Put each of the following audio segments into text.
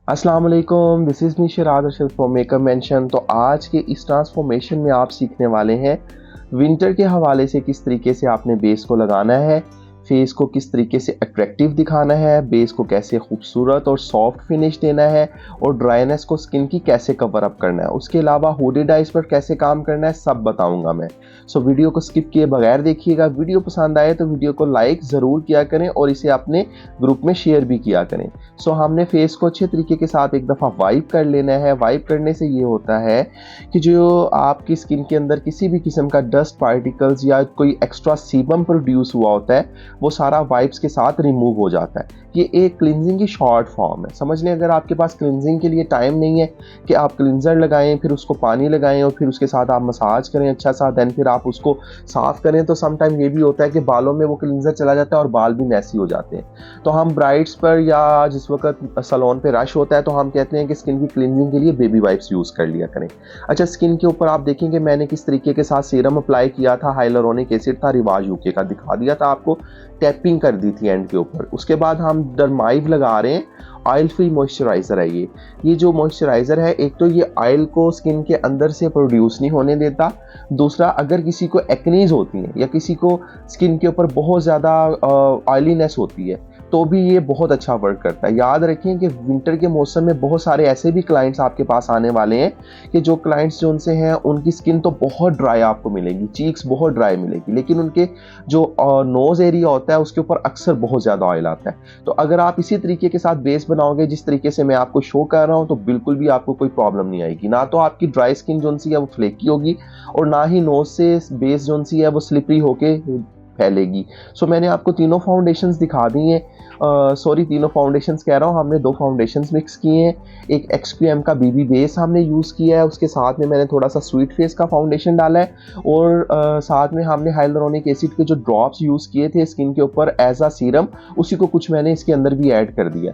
अस्सलाम वालेकुम, this is me Siraj Arshad from makeup mention. तो आज के इस ट्रांसफॉर्मेशन में आप सीखने वाले हैं विंटर के हवाले से किस तरीके से आपने बेस को लगाना है, फेस को किस तरीके से अट्रैक्टिव दिखाना है, बेस को कैसे खूबसूरत और सॉफ्ट फिनिश देना है और ड्राइनेस को स्किन की कैसे कवर अप करना है। उसके अलावा हुडेड आइज पर कैसे काम करना है सब बताऊंगा मैं। सो वीडियो को स्किप किए बगैर देखिएगा। वीडियो पसंद आए तो वीडियो को लाइक ज़रूर किया करें और इसे अपने ग्रुप में शेयर भी किया करें। सो हमने फेस को अच्छे तरीके के साथ एक दफ़ा वाइप कर लेना है। वाइप करने से ये होता है कि जो आपकी स्किन के अंदर किसी भी किस्म का डस्ट पार्टिकल्स या कोई एक्स्ट्रा सीबम प्रोड्यूस हुआ होता है वो सारा वाइप्स के साथ रिमूव हो जाता है। ये एक क्लिनजिंग की शॉर्ट फॉर्म है। समझ लें, अगर आपके पास क्लिनजिंग के लिए टाइम नहीं है कि आप क्लिनजर लगाएं, फिर उसको पानी लगाएं और फिर उसके साथ आप मसाज करें अच्छा सा, देन फिर आप उसको साफ़ करें, तो सम टाइम ये भी होता है कि बालों में वो क्लिनजर चला जाता है और बाल भी मैसी हो जाते हैं। तो हम ब्राइड्स पर या जिस वक्त सैलून पे रश होता है तो हम कहते हैं कि स्किन की क्लिनजिंग के लिए बेबी वाइप्स यूज़ कर लिया करें। अच्छा, स्किन के ऊपर आप देखेंगे मैंने किस तरीके के साथ सीरम अप्लाई किया था। हाइलुरोनिक एसिड था, रिवाज यूके का, दिखा दिया था आपको, टैपिंग कर दी थी एंड के ऊपर। उसके बाद हम डरमाइव लगा रहे हैं। ऑयल फ्री मॉइस्चराइज़र है ये जो मॉइस्चराइज़र है, एक तो ये ऑयल को स्किन के अंदर से प्रोड्यूस नहीं होने देता। दूसरा, अगर किसी को एक्नीज होती है या किसी को स्किन के ऊपर बहुत ज़्यादा ऑयलीनेस होती है तो भी ये बहुत अच्छा वर्क करता है। याद रखें कि विंटर के मौसम में बहुत सारे ऐसे भी क्लाइंट्स आपके पास आने वाले हैं कि जो क्लाइंट्स जो उनसे हैं उनकी स्किन तो बहुत ड्राई आपको मिलेगी, चीक्स बहुत ड्राई मिलेगी, लेकिन उनके जो नोज़ एरिया होता है उसके ऊपर अक्सर बहुत ज़्यादा ऑयल आता है। तो अगर आप इसी तरीके के साथ बेस बनाओगे जिस तरीके से मैं आपको शो कर रहा हूँ तो बिल्कुल भी आपको कोई प्रॉब्लम नहीं आएगी। ना तो आपकी ड्राई स्किन जो सी है वो फ्लेकी होगी और ना ही नोज से बेस जो सी है वो स्लिपरी होके फैलेगी। सो मैंने आपको तीनों फाउंडेशंस दिखा दी हैं। तीनों फाउंडेशंस कह रहा हूँ, हमने दो फाउंडेशंस मिक्स किए हैं। एक XQM का BB बेस हमने यूज़ किया है, उसके साथ में मैंने थोड़ा सा स्वीट फेस का फाउंडेशन डाला है और साथ में हमने हाइलुरोनिक एसिड के जो ड्रॉप्स यूज़ किए थे स्किन के ऊपर एज अ सीरम, उसी को कुछ मैंने इसके अंदर भी ऐड कर दिया।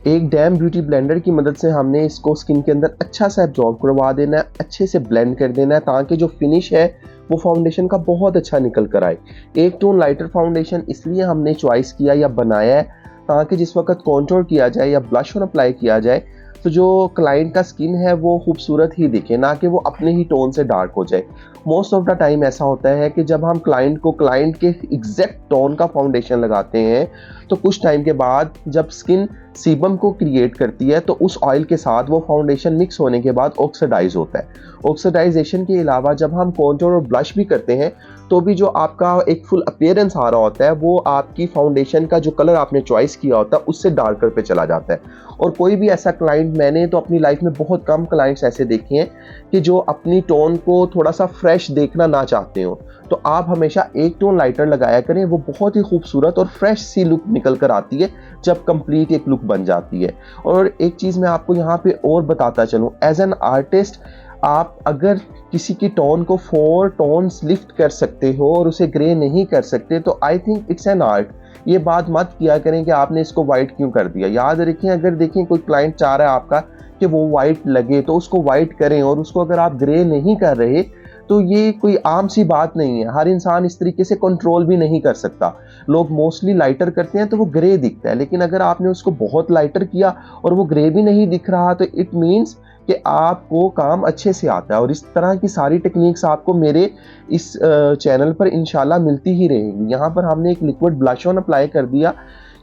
एक डैम ब्यूटी ब्लेंडर की मदद से हमने इसको स्किन के अंदर अच्छा सा एब्जॉर्ब करवा देना है, अच्छे से ब्लेंड कर देना है ताकि जो फिनिश है वो फाउंडेशन का बहुत अच्छा निकल कर आए। एक टोन लाइटर फाउंडेशन इसलिए हमने चॉइस किया या बनाया है ताकि जिस वक्त कॉन्टोर किया जाए या ब्लश ऑन अप्लाई किया जाए तो जो क्लाइंट का स्किन है वो खूबसूरत ही दिखे, ना कि वो अपने ही टोन से डार्क हो जाए। मोस्ट ऑफ द टाइम ऐसा होता है कि जब हम क्लाइंट के एग्जैक्ट टोन का फाउंडेशन लगाते हैं तो कुछ टाइम के बाद जब स्किन सीबम को क्रिएट करती है तो उस ऑयल के साथ वो फाउंडेशन मिक्स होने के बाद ऑक्सीडाइज होता है। ऑक्सीडाइजेशन के अलावा जब हम कॉन्टोर और ब्लश भी करते हैं तो भी जो आपका एक फुल अपीयरेंस आ रहा होता है वो आपकी फाउंडेशन का जो कलर आपने चॉइस किया होता है उससे डार्कर पे चला जाता है। और कोई भी ऐसा क्लाइंट, मैंने तो अपनी लाइफ में बहुत कम क्लाइंट्स ऐसे देखे हैं कि जो अपनी टोन को थोड़ा सा फ्रेश देखना ना चाहते हो, तो आप हमेशा एक टोन लाइटर लगाया करें। वो बहुत ही खूबसूरत और फ्रेश सी लुक निकल कर आती है जब कंप्लीट एक लुक बन जाती है। और एक चीज़ मैं आपको यहाँ पे और बताता चलूँ, एज एन आर्टिस्ट आप अगर किसी की टोन को 4 टोन्स लिफ्ट कर सकते हो और उसे ग्रे नहीं कर सकते तो I think it's an art. ये बात मत किया करें कि आपने इसको वाइट क्यों कर दिया। याद रखें, अगर देखें कोई क्लाइंट चाह रहा है आपका कि वो वाइट लगे तो उसको वाइट करें, और उसको अगर आप ग्रे नहीं कर रहे तो ये कोई आम सी बात नहीं है। हर इंसान इस तरीके से कंट्रोल भी नहीं कर सकता। लोग मोस्टली लाइटर करते हैं तो वो ग्रे दिखता है, लेकिन अगर आपने उसको बहुत लाइटर किया और वो ग्रे भी नहीं दिख रहा तो इट मीन्स कि आपको काम अच्छे से आता है। और इस तरह की सारी टेक्निक्स आपको मेरे इस चैनल पर इंशाल्लाह मिलती ही रहेंगी। यहाँ पर हमने एक लिक्विड ब्लश ऑन अप्लाई कर दिया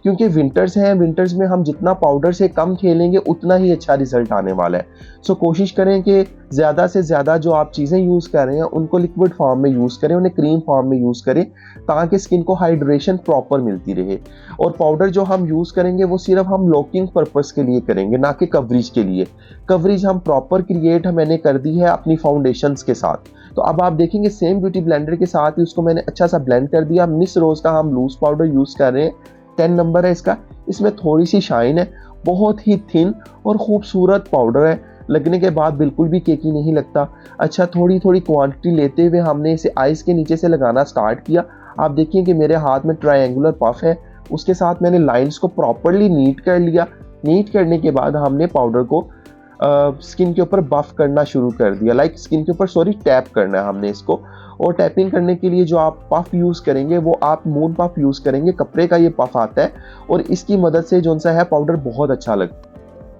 क्योंकि विंटर्स हैं, विंटर्स में हम जितना पाउडर से कम खेलेंगे उतना ही अच्छा रिजल्ट आने वाला है। सो कोशिश करें कि ज़्यादा से ज़्यादा जो आप चीज़ें यूज़ कर रहे हैं उनको लिक्विड फॉर्म में यूज़ करें, उन्हें क्रीम फॉर्म में यूज़ करें ताकि स्किन को हाइड्रेशन प्रॉपर मिलती रहे। और पाउडर जो हम यूज़ करेंगे वो सिर्फ हम लॉकिंग पर्पस के लिए करेंगे, ना कि कवरेज के लिए। कवरेज हम प्रॉपर क्रिएट मैंने कर दी है अपनी फाउंडेशंस के साथ। तो अब आप देखेंगे सेम ब्यूटी ब्लेंडर के साथ ही उसको मैंने अच्छा सा ब्लेंड कर दिया। मिस रोज़ का हम लूज पाउडर यूज़ कर रहे हैं, 10 नंबर है इसका। इसमें थोड़ी सी शाइन है, बहुत ही थिन और खूबसूरत पाउडर है, लगने के बाद बिल्कुल भी केकी नहीं लगता। अच्छा, थोड़ी थोड़ी क्वांटिटी लेते हुए हमने इसे आइज़ के नीचे से लगाना स्टार्ट किया। आप देखिए कि मेरे हाथ में ट्रायंगुलर पफ है, उसके साथ मैंने लाइंस को प्रॉपरली नीट कर लिया। नीट करने के बाद हमने पाउडर को स्किन के ऊपर बफ करना शुरू कर दिया, स्किन के ऊपर टैप करना है हमने इसको। और टैपिंग करने के लिए जो आप पफ यूज़ करेंगे वो आप मून पफ यूज़ करेंगे, कपड़े का ये पफ आता है और इसकी मदद से जो सा है पाउडर बहुत अच्छा लगता है।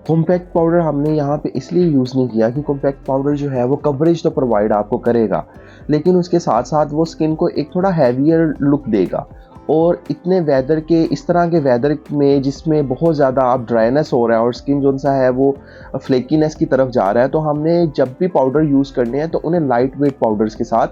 कॉम्पैक्ट पाउडर हमने यहाँ पे इसलिए यूज़ नहीं किया कि कॉम्पैक्ट पाउडर जो है वो कवरेज तो प्रोवाइड आपको करेगा, लेकिन उसके साथ साथ वो स्किन को एक थोड़ा हैवियर लुक देगा। और इतने वेदर के, इस तरह के वेदर में जिसमें बहुत ज़्यादा आप ड्राइनेस हो रहा है और स्किन जो सा है वो फ्लेकीनेस की तरफ जा रहा है, तो हमने जब भी पाउडर यूज़ करने हैं तो उन्हें लाइट वेट पाउडर्स के साथ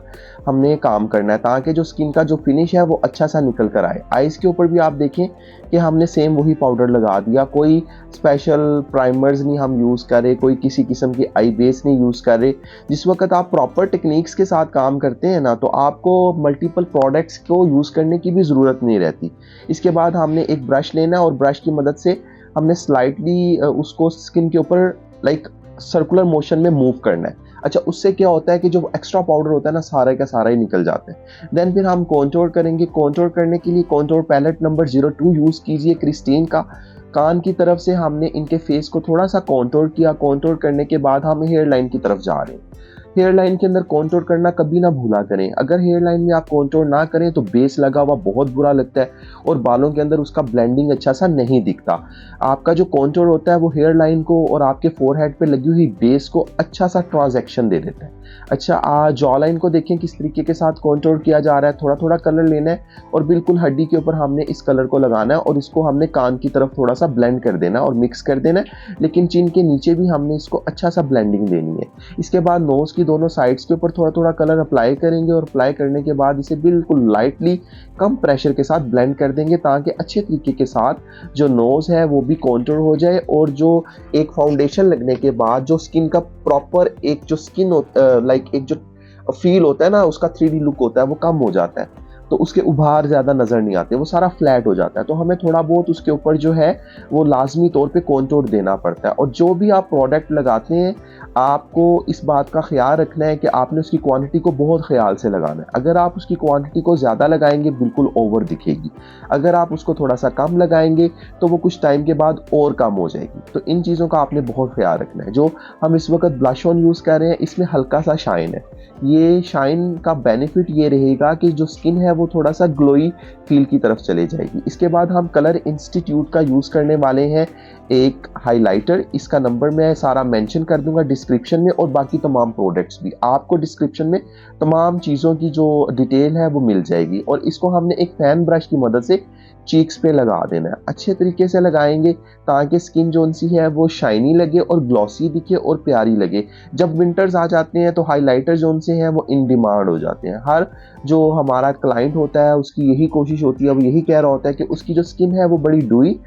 हमने काम करना है, ताकि जो स्किन का जो फिनिश है वो अच्छा सा निकल कर आए। आइज़ के ऊपर भी आप देखें कि हमने सेम वही पाउडर लगा दिया, कोई स्पेशल प्राइमर्स नहीं हम यूज़ कर रहे, कोई किसी किस्म की आई बेस नहीं यूज़ कर रहे। जिस वक्त आप प्रॉपर टेक्निक्स के साथ काम करते हैं ना, तो आपको मल्टीपल प्रोडक्ट्स को यूज़ करने की भी ज़रूरत नहीं रहती। इसके बाद हमने एक ब्रश लेना और ब्रश की मदद से हमने स्लाइटली उसको स्किन के ऊपर लाइक सर्कुलर मोशन में मूव करना है। अच्छा, उससे क्या होता है कि जो एक्स्ट्रा पाउडर होता है ना, सारा का सारा ही निकल जाता है। देन फिर हम कॉन्टोर करेंगे। कॉन्टोर करने के लिए कॉन्टोर पैलेट नंबर 02 यूज़ कीजिए क्रिस्टीन का। कान की तरफ से हमने इनके फेस को थोड़ा सा कॉन्टोर किया। कॉन्टोर करने के बाद हम हेयर लाइन की तरफ जा रहे हैं। हेयर लाइन के अंदर कॉन्टोर करना कभी ना भूला करें। अगर हेयर लाइन में आप कॉन्टोर ना करें तो बेस लगा हुआ बहुत बुरा लगता है और बालों के अंदर उसका ब्लेंडिंग अच्छा सा नहीं दिखता। आपका जो कॉन्टोर होता है वो हेयर लाइन को और आपके फोरहेड पे लगी हुई बेस को अच्छा सा ट्रांजैक्शन दे देता है। अच्छा, जॉ लाइन को देखें किस तरीके के साथ कॉन्टोर किया जा रहा है। थोड़ा थोड़ा कलर लेना है और बिल्कुल हड्डी के ऊपर हमने इस कलर को लगाना है और इसको हमने कान की तरफ थोड़ा सा ब्लेंड कर देना और मिक्स कर देना है, लेकिन चिन के नीचे भी हमने इसको अच्छा सा ब्लेंडिंग देनी है। इसके बाद नोज की दोनों साइड्स के ऊपर थोड़ा थोड़ा कलर अप्लाई करेंगे और अप्लाई करने के बाद इसे बिल्कुल लाइटली कम प्रेशर के साथ ब्लेंड कर देंगे, ताकि अच्छे तरीके के साथ जो नोज है वो भी कॉन्टोर हो जाए और जो एक फाउंडेशन लगने के बाद जो स्किन का प्रॉपर एक जो स्किन लाइक एक जो फील होता है ना, उसका 3D लुक होता है वो कम हो जाता है, तो उसके उभार ज़्यादा नज़र नहीं आते, वो सारा फ्लैट हो जाता है। तो हमें थोड़ा बहुत उसके ऊपर जो है वो लाजमी तौर पे कॉन्टोर देना पड़ता है। और जो भी आप प्रोडक्ट लगाते हैं आपको इस बात का ख्याल रखना है कि आपने उसकी क्वांटिटी को बहुत ख्याल से लगाना है। अगर आप उसकी क्वांटिटी को ज़्यादा लगाएंगे बिल्कुल ओवर दिखेगी, अगर आप उसको थोड़ा सा कम लगाएंगे तो वो कुछ टाइम के बाद और कम हो जाएगी। तो इन चीज़ों का आपने बहुत ख्याल रखना है। जो हम इस वक्त ब्लश ऑन यूज़ कर रहे हैं इसमें हल्का सा शाइन है। ये शाइन का बेनिफिट ये रहेगा कि जो स्किन है वो थोड़ा सा ग्लोई फील की तरफ चले जाएगी। इसके बाद हम कलर इंस्टीट्यूट का यूज़ करने वाले हैं एक हाइलाइटर। इसका नंबर मैं सारा मेंशन कर दूंगा डिस्क्रिप्शन में, और बाकी तमाम प्रोडक्ट्स भी आपको डिस्क्रिप्शन में तमाम चीज़ों की जो डिटेल है वो मिल जाएगी। और इसको हमने एक फैन ब्रश की मदद से चीक्स पे लगा देना है। अच्छे तरीके से लगाएंगे ताकि स्किन जो सी है वो शाइनी लगे और ग्लॉसी दिखे और प्यारी लगे। जब विंटर्स आ जाते हैं तो हाइलाइटर जो से हैं वो इन डिमांड हो जाते हैं। हर जो हमारा क्लाइंट होता है उसकी यही कोशिश होती है, वो यही कह रहा होता है कि उसकी जो स्किन है वो बड़ी ड्यूई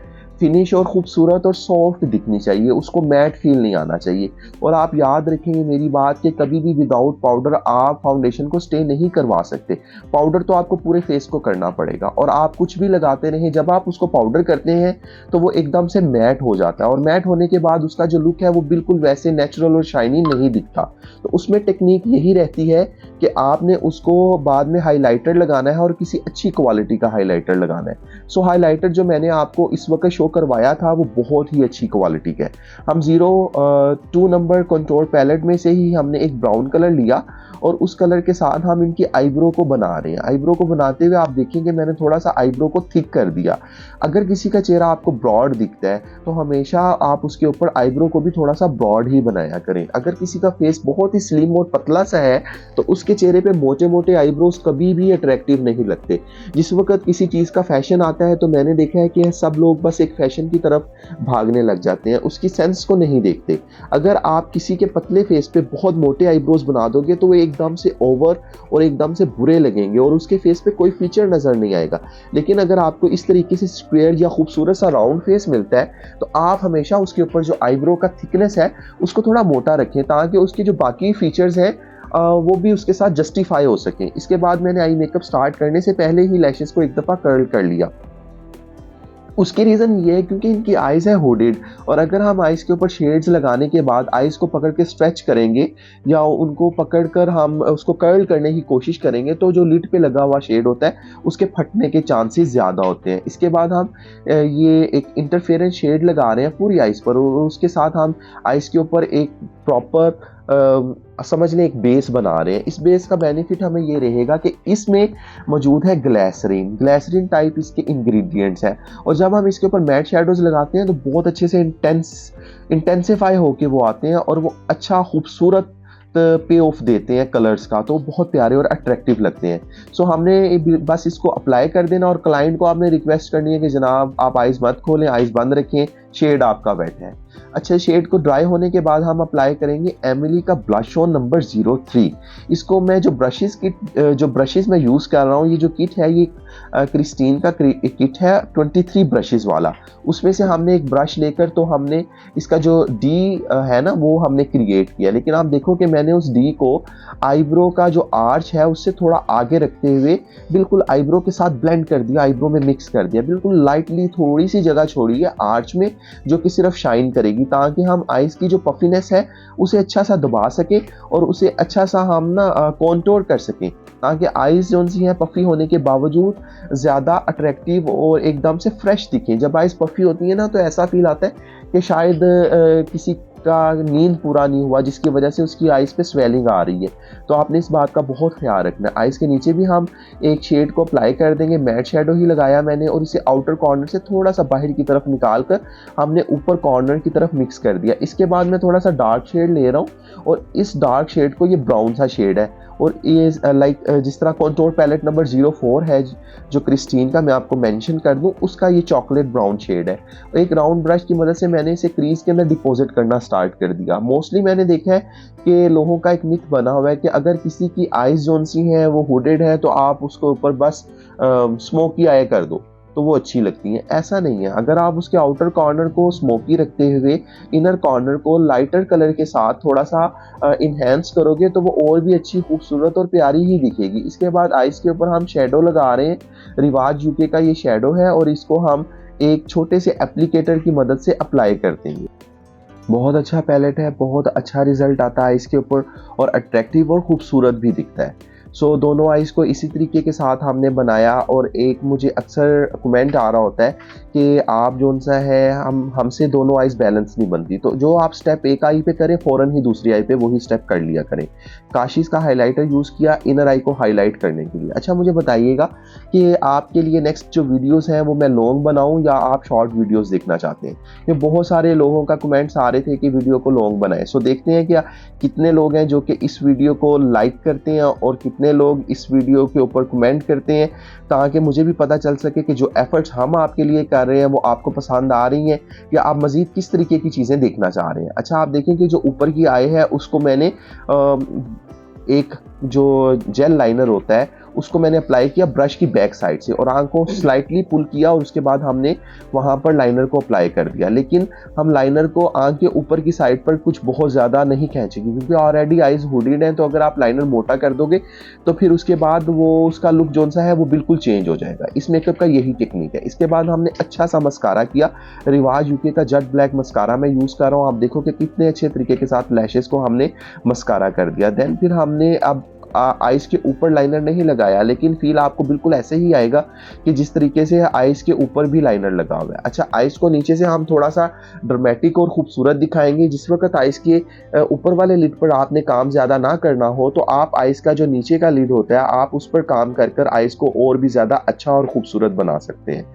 फिनिश और खूबसूरत और सॉफ्ट दिखनी चाहिए, उसको मैट फील नहीं आना चाहिए। और आप याद रखेंगे मेरी बात कि कभी भी विदाउट पाउडर आप फाउंडेशन को स्टे नहीं करवा सकते। पाउडर तो आपको पूरे फेस को करना पड़ेगा और आप कुछ भी लगाते रहें, जब आप उसको पाउडर करते हैं तो वो एकदम से मैट हो जाता है और मैट होने के बाद उसका जो लुक है वो बिल्कुल वैसे नेचुरल और शाइनी नहीं दिखता। तो उसमें टेक्निक यही रहती है कि आपने उसको बाद में हाइलाइटर लगाना है और किसी अच्छी क्वालिटी का हाइलाइटर लगाना है। सो हाइलाइटर जो मैंने आपको इस वक्त शो करवाया था वो बहुत ही अच्छी क्वालिटी का है। हम 02 नंबर कंट्रोल पैलेट में से ही हमने एक ब्राउन कलर लिया और उस कलर के साथ हम इनकी आईब्रो को बना रहे हैं। आईब्रो को बनाते हुए आप देखेंगे मैंने थोड़ा सा आईब्रो को थिक कर दिया। अगर किसी का चेहरा आपको ब्रॉड दिखता है तो हमेशा आप उसके ऊपर आईब्रो को भी थोड़ा सा ब्रॉड ही बनाया करें। अगर किसी का फेस बहुत ही स्लिम और पतला सा है तो उसके चेहरे पे मोटे मोटे आईब्रोज कभी भी अट्रैक्टिव नहीं लगते। जिस वक्त किसी चीज़ का फैशन आता है तो मैंने देखा है कि सब लोग बस एक फैशन की तरफ भागने लग जाते हैं, उसकी सेंस को नहीं देखते। अगर आप किसी के पतले फेस पे बहुत मोटे आईब्रोज बना दोगे तो वो एकदम से ओवर और एकदम से बुरे लगेंगे और उसके फेस पे कोई फीचर नजर नहीं आएगा। लेकिन अगर आपको इस तरीके से स्क्वायर या खूबसूरत सा राउंड फेस मिलता है तो आप हमेशा उसके ऊपर जो आईब्रो का थिकनेस है उसको थोड़ा मोटा रखें ताकि उसके जो बाकी फीचर्स हैं वो भी उसके साथ जस्टिफाई हो सकें। इसके बाद मैंने आई मेकअप स्टार्ट करने से पहले ही लैशेस को एक दफ़ा कर्ल कर लिया। उसकी रीज़न ये है क्योंकि इनकी आइज़ है हुडेड और अगर हम आइज़ के ऊपर शेड्स लगाने के बाद आइज़ को पकड़ के स्ट्रेच करेंगे या उनको पकड़कर हम उसको कर्ल करने की कोशिश करेंगे तो जो लिड पे लगा हुआ शेड होता है उसके फटने के चांसेस ज़्यादा होते हैं। इसके बाद हम ये एक इंटरफेरेंस शेड लगा रहे हैं पूरी आइज़ पर और उसके साथ हम आइज़ के ऊपर एक प्रॉपर समझ लें एक बेस बना रहे हैं। इस बेस का बेनिफिट हमें ये रहेगा कि इसमें मौजूद है ग्लिसरीन टाइप इसके इंग्रेडिएंट्स हैं, और जब हम इसके ऊपर मैट शेडोज लगाते हैं तो बहुत अच्छे से इंटेंसिफाई होके वो आते हैं और वो अच्छा खूबसूरत पे ऑफ देते हैं कलर्स का, तो बहुत प्यारे और अट्रैक्टिव लगते हैं। सो हमने बस इसको अप्लाई कर देना और क्लाइंट को आपने रिक्वेस्ट करनी है कि जनाब आप आइज़ मत खोलें, आइज़ बंद रखें, शेड आपका वेट है। अच्छा, शेड को ड्राई होने के बाद हम अप्लाई करेंगे एमिली का ब्लश ऑन नंबर 03। इसको मैं जो ब्रशेस मैं यूज़ कर रहा हूँ, ये जो किट है ये क्रिस्टीन का किट है 23 ब्रशेस वाला। उसमें से हमने एक ब्रश लेकर तो हमने इसका जो डी है ना वो हमने क्रिएट किया, लेकिन आप देखो कि मैंने उस डी को आईब्रो का जो आर्च है उससे थोड़ा आगे रखते हुए बिल्कुल आईब्रो के साथ ब्लेंड कर दिया, आईब्रो में मिक्स कर दिया, बिल्कुल लाइटली थोड़ी सी जगह छोड़ी है आर्च में जो कि सिर्फ शाइन करेगी, ताकि हम आइज की जो पफीनेस है उसे अच्छा सा दबा सके और उसे अच्छा सा हम ना कॉन्टोर कर सकें, ताकि आइज जो सी है पफी होने के बावजूद ज़्यादा अट्रैक्टिव और एकदम से फ्रेश दिखें। जब आइज पफी होती है ना तो ऐसा फील आता है कि शायद किसी का नींद पूरा नहीं हुआ जिसकी वजह से उसकी आइज़ पे स्वेलिंग आ रही है। तो आपने इस बात का बहुत ख्याल रखना है। आइज़ के नीचे भी हम एक शेड को अप्लाई कर देंगे, मैट शेडो ही लगाया मैंने, और इसे आउटर कॉर्नर से थोड़ा सा बाहर की तरफ निकाल कर हमने ऊपर कॉर्नर की तरफ मिक्स कर दिया। इसके बाद मैं थोड़ा सा डार्क शेड ले रहा हूँ और इस डार्क शेड को, ये ब्राउन सा शेड है और ये जिस तरह कॉन्टोर पैलेट नंबर 04 है जो क्रिस्टीन का मैं आपको मेंशन कर दूं, उसका ये चॉकलेट ब्राउन शेड है। एक राउंड ब्रश की मदद से मैंने इसे क्रीज के अंदर डिपॉजिट करना स्टार्ट कर दिया। मोस्टली मैंने देखा है कि लोगों का एक मिथ बना हुआ है कि अगर किसी की आइज जोन सी है वो हुडेड है तो आप उसको ऊपर बस स्मोकी आई कर दो तो वो अच्छी लगती है। ऐसा नहीं है। अगर आप उसके आउटर कॉर्नर को स्मोकी रखते हुए इनर कॉर्नर को लाइटर कलर के साथ थोड़ा सा इन्हेंस करोगे तो वो और भी अच्छी खूबसूरत और प्यारी ही दिखेगी। इसके बाद आइज के ऊपर हम शेडो लगा रहे हैं। रिवाज यूके का ये शेडो है और इसको हम एक छोटे से एप्लीकेटर की मदद से अप्लाई कर देंगे। बहुत अच्छा पैलेट है, बहुत अच्छा रिजल्ट आता है इसके ऊपर और अट्रैक्टिव और खूबसूरत भी दिखता है। सो दोनों आइज़ को इसी तरीके के साथ हमने बनाया। और एक मुझे अक्सर कमेंट आ रहा होता है कि आप जोन सा है हमसे दोनों आइज़ बैलेंस नहीं बनती, तो जो आप स्टेप एक आई पे करें फ़ौरन ही दूसरी आई पे वही स्टेप कर लिया करें। काशिश का हाइलाइटर यूज़ किया इनर आई को हाईलाइट करने के लिए। अच्छा, मुझे बताइएगा कि आपके लिए नेक्स्ट जो वीडियोज़ हैं वो मैं लॉन्ग बनाऊँ या आप शॉर्ट वीडियोज़ देखना चाहते हैं? कि बहुत सारे लोगों का कमेंट्स आ रहे थे कि वीडियो को लॉन्ग बनाएं। सो देखते हैं कि कितने लोग हैं जो कि इस वीडियो को लाइक करते हैं और कितने लोग इस वीडियो के ऊपर कमेंट करते हैं, ताकि मुझे भी पता चल सके कि जो एफर्ट्स हम आपके लिए कर रहे हैं वो आपको पसंद आ रही हैं या आप मज़ीद किस तरीके की चीज़ें देखना चाह रहे हैं। अच्छा, आप देखें कि जो ऊपर की आई है उसको मैंने एक जो जेल लाइनर होता है उसको मैंने अप्लाई किया ब्रश की बैक साइड से और आंख को स्लाइटली पुल किया और उसके बाद हमने वहाँ पर लाइनर को अप्लाई कर दिया। लेकिन हम लाइनर को आंख के ऊपर की साइड पर कुछ बहुत ज़्यादा नहीं खींचेंगे क्योंकि ऑलरेडी आइज हुडेड हैं, तो अगर आप लाइनर मोटा कर दोगे तो फिर उसके बाद वो उसका लुक जोन सा है वो बिल्कुल चेंज हो जाएगा। इस मेकअप का यही टेक्निक है। इसके बाद हमने अच्छा सा मस्कारा किया। रिवाज यूके का जेट ब्लैक मस्कारा मैं यूज़ कर रहा हूँ। आप देखो कि कितने अच्छे तरीके के साथ लैशेस को हमने मस्कारा कर दिया। देन फिर हमने अब आइज के ऊपर लाइनर नहीं लगाया, लेकिन फील आपको बिल्कुल ऐसे ही आएगा कि जिस तरीके से आइज के ऊपर भी लाइनर लगा हुआ है। अच्छा, आइज को नीचे से हम थोड़ा सा ड्रामेटिक और खूबसूरत दिखाएंगे। जिस वक्त आइज के ऊपर वाले लिड पर आपने काम ज़्यादा ना करना हो तो आप आइज का जो नीचे का लिड होता है आप उस पर काम कर आइज को और भी ज़्यादा अच्छा और खूबसूरत बना सकते हैं।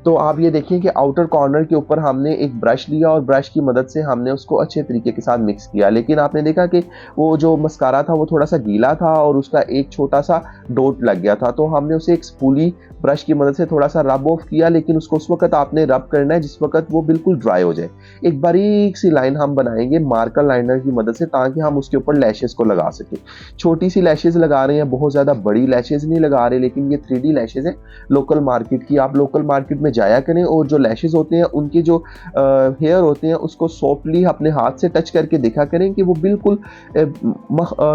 तो आप ये देखें कि आउटर कॉर्नर के ऊपर हमने एक ब्रश लिया और ब्रश की मदद से हमने उसको अच्छे तरीके के साथ मिक्स किया। लेकिन आपने देखा कि वो जो मस्कारा था वो थोड़ा सा गीला था और उसका एक छोटा सा डॉट लग गया था, तो हमने उसे एक स्पूली ब्रश की मदद से थोड़ा सा रब ऑफ किया। लेकिन उसको उस वक्त आपने रब करना है जिस वक्त वो बिल्कुल ड्राई हो जाए। एक बारीक सी लाइन हम बनाएंगे मार्कर लाइनर की मदद से ताकि हम उसके ऊपर लैशेस को लगा सकें। छोटी सी लैशेस लगा रहे हैं, बहुत ज़्यादा बड़ी लैशेस नहीं लगा रहे, लेकिन ये 3D लैशेस हैं लोकल मार्केट की। आप लोकल मार्केट में जाया करें और जो लैशेस होते हैं उनके जो हेयर होते हैं उसको सॉफ्टली अपने हाथ से टच करके देखा करें कि वो बिल्कुल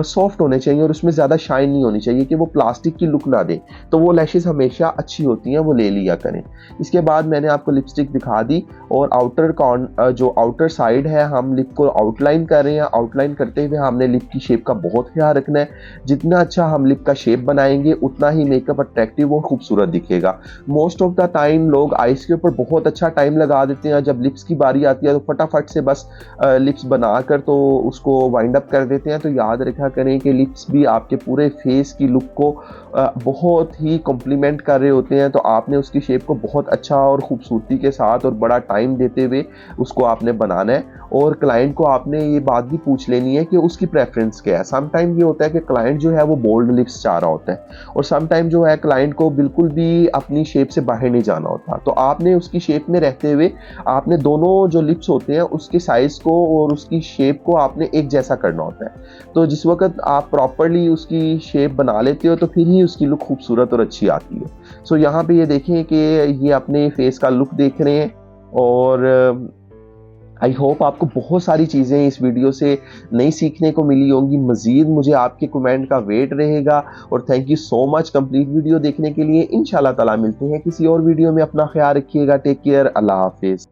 सॉफ्ट होने चाहिए और उसमें ज़्यादा शाइन नहीं होनी चाहिए कि वो प्लास्टिक की लुक ना दे। तो वो लैशेस हमेशा अच्छी होती हैं, वो ले लिया करें। इसके बाद मैंने आपको लिपस्टिक दिखा दी और जो आउटर साइड है हम लिप को आउटलाइन कर रहे हैं। आउटलाइन करते हुए हमने लिप की शेप का बहुत ख्याल रखना है। जितना अच्छा हम लिप का शेप बनाएंगे उतना ही मेकअप अट्रैक्टिव और खूबसूरत दिखेगा। मोस्ट ऑफ द टाइम लोग लोग आइस के ऊपर बहुत अच्छा टाइम लगा देते हैं, जब लिप्स की बारी आती है तो फटाफट से बस लिप्स बनाकर तो उसको वाइंड अप कर देते हैं। तो याद रखा करें कि लिप्स भी आपके पूरे फेस की लुक को बहुत ही कॉम्प्लीमेंट कर रहे होते हैं। तो आपने उसकी शेप को बहुत अच्छा और खूबसूरती के साथ और बड़ा टाइम देते हुए उसको आपने बनाना है। और क्लाइंट को आपने ये बात भी पूछ लेनी है कि उसकी प्रेफरेंस क्या है। सम टाइम ये होता है कि क्लाइंट जो है वो बोल्ड लिप्स चाह रहा होता है, और सम टाइम जो है क्लाइंट को बिल्कुल भी अपनी शेप से बाहर नहीं जाना होता। तो आपने उसकी शेप में रहते हुए आपने दोनों जो लिप्स होते हैं उसके साइज को और उसकी शेप को आपने एक जैसा करना होता है। तो जिस वक्त आप प्रॉपरली उसकी शेप बना लेते हो तो फिर ही उसकी लुक खूबसूरत और अच्छी आती है। सो यहाँ पे ये देखें कि ये अपने फेस का लुक देख रहे हैं, और आई होप आपको बहुत सारी चीज़ें इस वीडियो से नई सीखने को मिली होंगी। मज़ीद मुझे आपके कमेंट का वेट रहेगा, और thank you so much complete video देखने के लिए। इंशाल्लाह ताला मिलते हैं किसी और वीडियो में। अपना ख्याल रखिएगा। Take care. अल्लाह हाफिज़।